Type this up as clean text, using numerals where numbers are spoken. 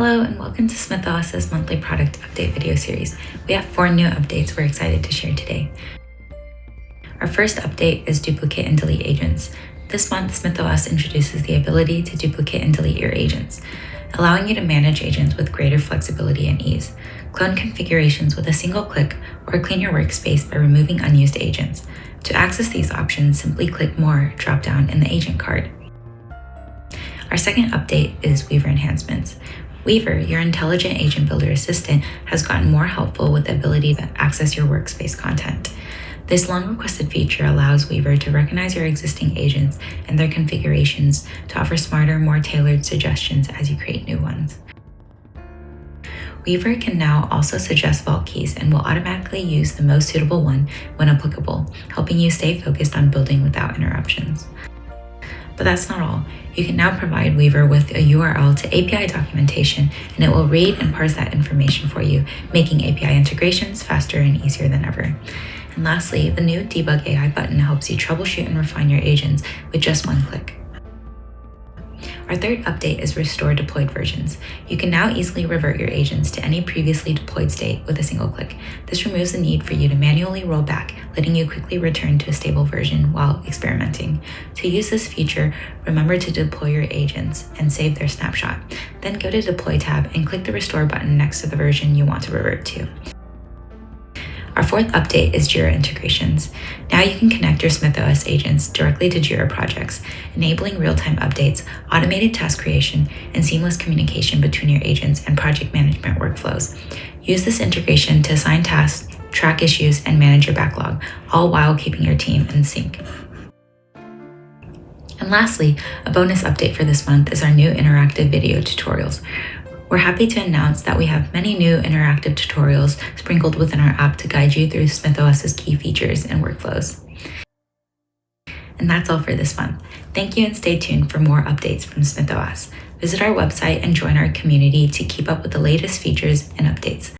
Hello and welcome to SmythOS's monthly product update video series. We have 4 new updates we're excited to share today. Our first update is duplicate and delete agents. This month, SmythOS introduces the ability to duplicate and delete your agents, allowing you to manage agents with greater flexibility and ease. Clone configurations with a single click or clean your workspace by removing unused agents. To access these options, simply click More drop-down in the agent card. Our second update is Weaver Enhancements. Weaver, your intelligent agent builder assistant, has gotten more helpful with the ability to access your workspace content. This long-requested feature allows Weaver to recognize your existing agents and their configurations to offer smarter, more tailored suggestions as you create new ones. Weaver can now also suggest vault keys and will automatically use the most suitable one when applicable, helping you stay focused on building without interruptions. But that's not all. You can now provide Weaver with a URL to API documentation, and it will read and parse that information for you, making API integrations faster and easier than ever. And lastly, the new Debug AI button helps you troubleshoot and refine your agents with just one click. Our third update is Restore Deployed Versions. You can now easily revert your agents to any previously deployed state with a single click. This removes the need for you to manually roll back, letting you quickly return to a stable version while experimenting. To use this feature, remember to deploy your agents and save their snapshot. Then go to Deploy tab and click the Restore button next to the version you want to revert to. Our fourth update is Jira Integrations. Now you can connect your SmythOS agents directly to Jira projects, enabling real-time updates, automated task creation, and seamless communication between your agents and project management workflows. Use this integration to assign tasks, track issues, and manage your backlog, all while keeping your team in sync. And lastly, a bonus update for this month is our new interactive video tutorials. We're happy to announce that we have many new interactive tutorials sprinkled within our app to guide you through SmythOS's key features and workflows. And that's all for this month. Thank you and stay tuned for more updates from SmythOS. Visit our website and join our community to keep up with the latest features and updates.